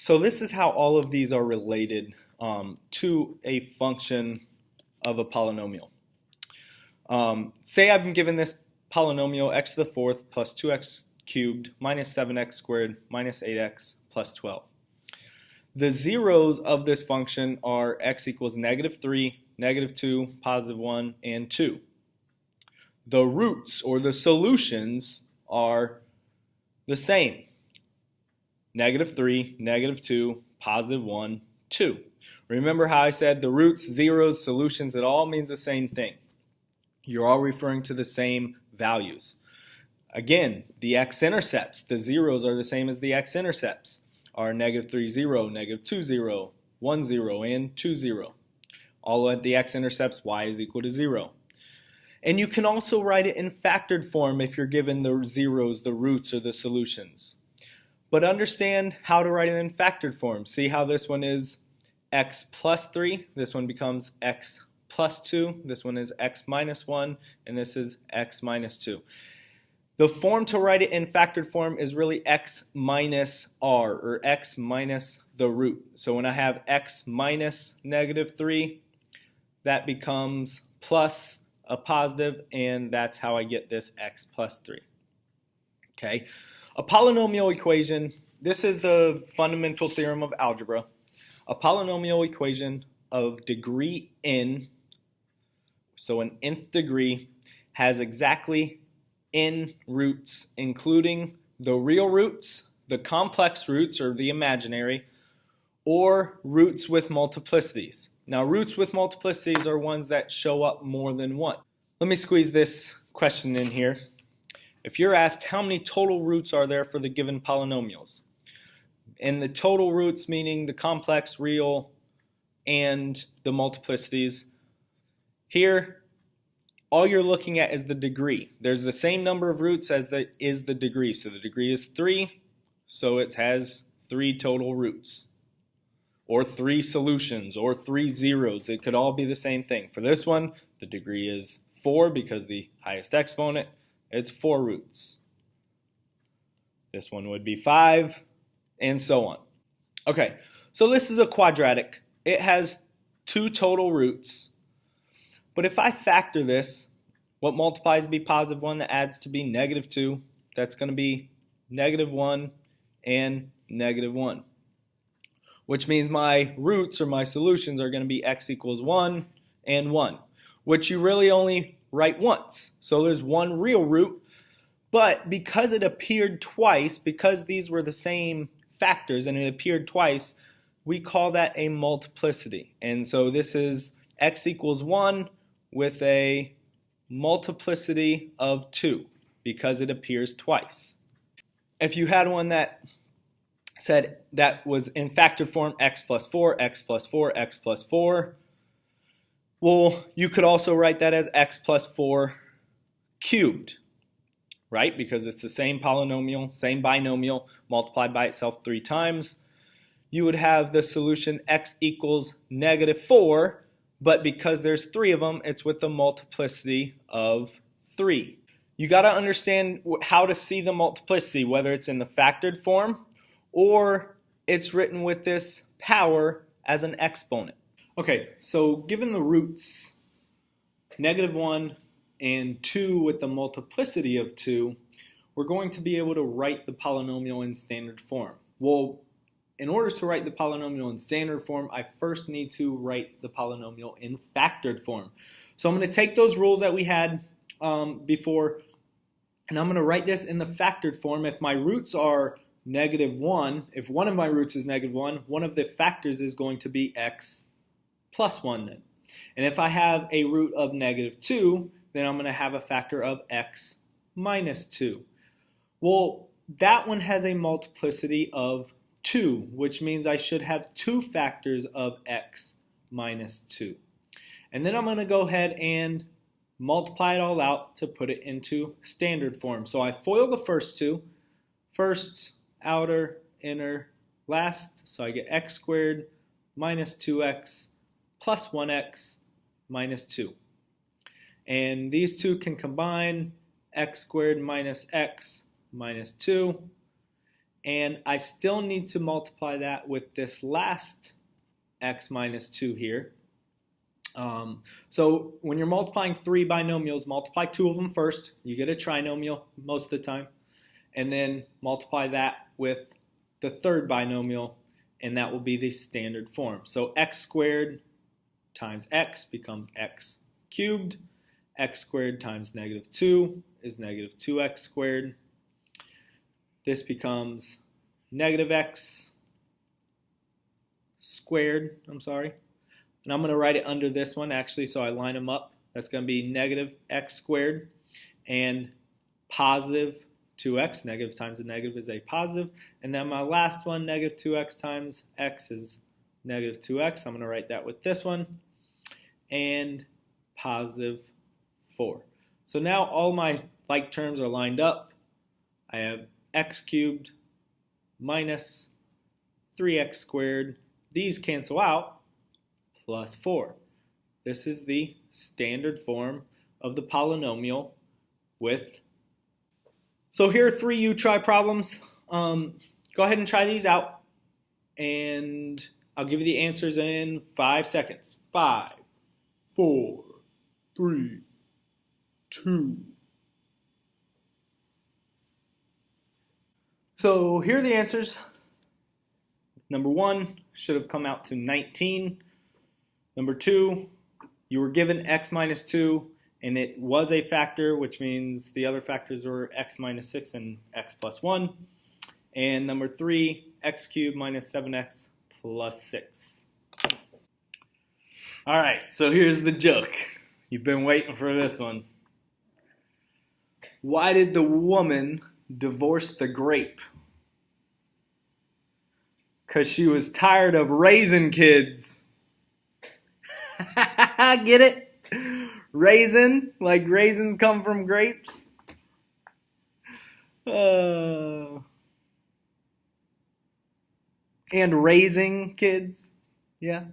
So this is how all of these are related to a function of a polynomial. Say I've been given this polynomial x to the fourth plus 2x cubed minus 7x squared minus 8x plus 12. The zeros of this function are x equals -3, -2, +1, and 2. The roots or the solutions are the same. -3, -2, +1, 2. Remember how I said the roots, zeros, solutions, it all means the same thing. You're all referring to the same values. Again, the x-intercepts, the zeros are the same as the x-intercepts, are -3, 0, -2, 0, 1, 0, and 2, 0. All at the x-intercepts, y is equal to 0. And you can also write it in factored form if you're given the zeros, the roots, or the solutions. But understand how to write it in factored form. See how this one is x plus 3, this one becomes x plus 2, this one is x minus 1, and this is x minus 2. The form to write it in factored form is really x minus r, or x minus the root. So when I have x minus -3, that becomes plus a positive, and that's how I get this x plus 3. Okay, a polynomial equation, this is the fundamental theorem of algebra. A polynomial equation of degree n, so an nth degree, has exactly n roots, including the real roots, the complex roots or the imaginary, or roots with multiplicities. Now, roots with multiplicities are ones that show up more than one. Let me squeeze this question in here. If you're asked how many total roots are there for the given polynomials, and the total roots meaning the complex, real, and the multiplicities, here all you're looking at is the degree. There's the same number of roots as is the degree. So the degree is 3, so it has 3 total roots, or 3 solutions, or 3 zeros. It could all be the same thing. For this one, the degree is 4 because the highest exponent, it's 4 roots. This one would be 5, and so on. Okay, so this is a quadratic. It has 2 total roots. But if I factor this, what multiplies to be +1, that adds to be -2, that's going to be -1 and -1. Which means my roots or my solutions are going to be x equals 1 and 1, which you really only write once. So there's one real root, but because it appeared twice, because these were the same factors and it appeared twice, we call that a multiplicity. And so this is x equals 1 with a multiplicity of 2 because it appears twice. If you had one that said that was in factored form x plus 4, x plus 4, x plus 4, well, you could also write that as x plus 4 cubed, right? Because it's the same polynomial, same binomial, multiplied by itself 3 times. You would have the solution x equals -4, but because there's 3 of them, it's with the multiplicity of 3. You got to understand how to see the multiplicity, whether it's in the factored form or it's written with this power as an exponent. Okay, so given the roots, -1 and 2 with the multiplicity of 2, we're going to be able to write the polynomial in standard form. Well, in order to write the polynomial in standard form, I first need to write the polynomial in factored form. So I'm going to take those rules that we had before, and I'm going to write this in the factored form. If my roots are -1, if one of my roots is -1, one of the factors is going to be x plus 1 then. And if I have a root of -2, then I'm going to have a factor of x minus 2. Well, that one has a multiplicity of 2, which means I should have 2 factors of x minus 2. And then I'm going to go ahead and multiply it all out to put it into standard form. So I FOIL the first 2, first, outer, inner, last. So I get x squared minus 2x plus 1x minus 2. And these two can combine, x squared minus x minus 2. And I still need to multiply that with this last x minus 2 here. So when you're multiplying three binomials, multiply two of them first. You get a trinomial most of the time. And then multiply that with the third binomial, and that will be the standard form. So x squared times x becomes x cubed. X squared times negative 2 is negative 2x squared. This becomes negative x squared, and I'm going to write it under this one actually so I line them up. That's going to be negative x squared and positive 2x. Negative times a negative is a positive. And then my last one, negative 2x times x is negative 2x. I'm going to write that with this one. And positive 4. So now all my like terms are lined up. I have x cubed minus 3x squared. These cancel out, plus 4. This is the standard form of the polynomial with. So here are 3 U-try problems. Go ahead and try these out, and I'll give you the answers in 5 seconds. 5, 4, 3, 2. So here are the answers. Number 1 should have come out to 19. Number 2, you were given x minus 2, and it was a factor, which means the other factors were x minus 6 and x plus 1. And number 3, x cubed minus 7x plus 6. All right, so here's the joke. You've been waiting for this one. Why did the woman divorce the grape? Because she was tired of raising kids. Get it? Raisin, like raisins come from grapes. And raising kids. Yeah.